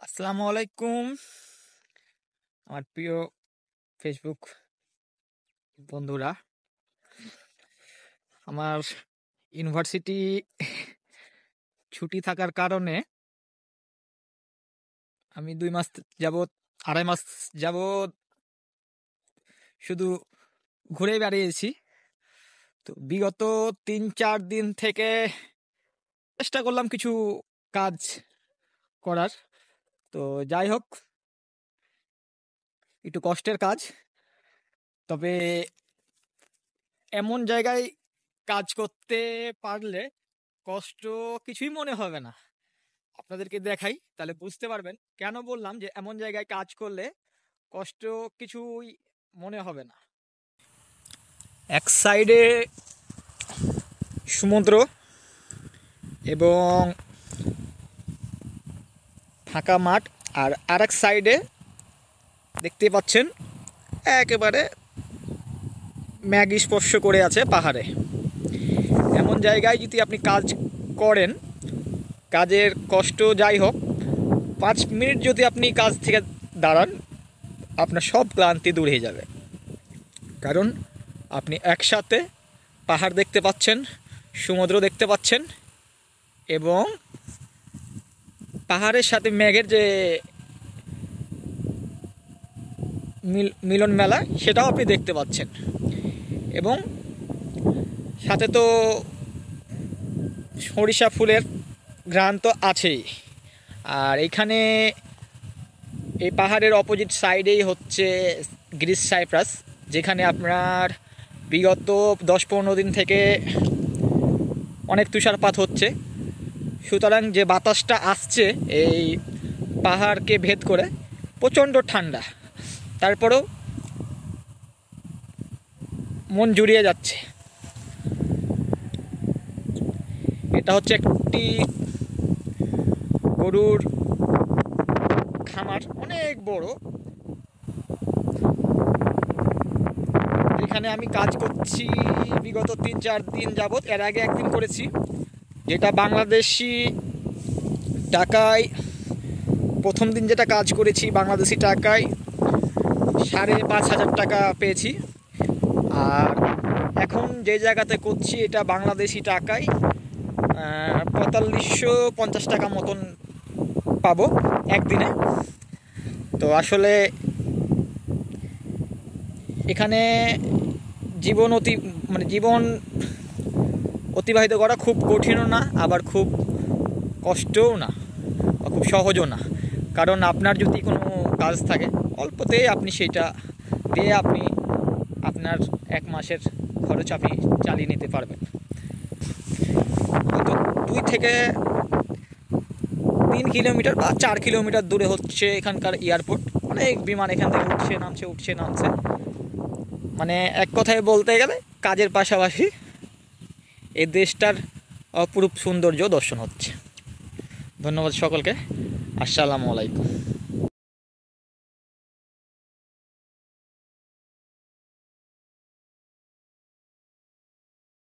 আসসালামু আলাইকুম আমার প্রিয় ফেসবুক বন্ধুরা। আমার ইউনিভার্সিটি ছুটি থাকার কারণে আমি 2 মাস যাবৎ 2.5 মাস যাবৎ শুধু ঘুরে বেড়িয়েছি। তো বিগত 3-4 দিন থেকে চেষ্টা করলাম কিছু কাজ করার। তো যাই হোক, একটু কষ্টের কাজ, তবে এমন জায়গায় কাজ করতে পারলে কষ্ট কিছুই মনে হবে না। আপনাদেরকে দেখাই, তাহলে বুঝতে পারবেন কেন বললাম যে এমন জায়গায় কাজ করলে কষ্ট কিছুই মনে হবে না। এক সাইডে সমুদ্র এবং ফাঁকা মাঠ, আর আরেক সাইডে দেখতে পাচ্ছেন একেবারে মেঘ স্পর্শ করে আছে পাহাড়ে। এমন জায়গায় যদি আপনি কাজ করেন, কাজের কষ্ট যাই হোক, 5 মিনিট যদি আপনি কাজ থেকে দাঁড়ান, আপনার সব ক্লান্তি দূর হয়ে যাবে। কারণ আপনি একসাথে পাহাড় দেখতে পাচ্ছেন, সমুদ্র দেখতে পাচ্ছেন, এবং পাহাড়ের সাথে মেঘের যে মিলন মেলা, সেটাও আপনি দেখতে পাচ্ছেন। এবং সাথে তো সরিষা ফুলের ঘ্রাণ তো আছেই। আর এখানে এই পাহাড়ের অপোজিট সাইডেই হচ্ছে গ্রিস সাইপ্রাস, যেখানে আপনার বিগত 10-15 দিন থেকে অনেক তুষারপাত হচ্ছে। সুতরাং যে বাতাসটা আসছে এই পাহাড়কে ভেদ করে, প্রচণ্ড ঠান্ডা, তারপরেও মন জুড়িয়ে যাচ্ছে। এটা হচ্ছে একটি গরুর খামার, অনেক বড়। এখানে আমি কাজ করছি বিগত 3-4 দিন যাবৎ। এর আগে একদিন করেছি, যেটা বাংলাদেশি টাকায়, প্রথম দিন যেটা কাজ করেছি বাংলাদেশি টাকায় 5,500 টাকা পেয়েছি। আর এখন যে জায়গাতে করছি এটা বাংলাদেশি টাকায় 4,550 টাকা মতন পাবো একদিনে। তো আসলে এখানে জীবন অতিবাহিত করা খুব কঠিনও না, আবার খুব কষ্টও না, বা খুব সহজও না। কারণ আপনার যদি কোনো কাজ থাকে, অল্পতেই আপনি সেটা দিয়ে আপনি আপনার 1 মাসের খরচ আপনি চালিয়ে নিতে পারবেন। তো 2 থেকে 3 কিলোমিটার বা 4 কিলোমিটার দূরে হচ্ছে এখানকার এয়ারপোর্ট। অনেক বিমান এখান থেকে উঠছে নামছে। মানে এক কথায় বলতে গেলে কাজের পাশাপাশি এই দেশটার অপরূপ সৌন্দর্য দর্শন হচ্ছে। ধন্যবাদ সকলকে। আসসালামু আলাইকুম।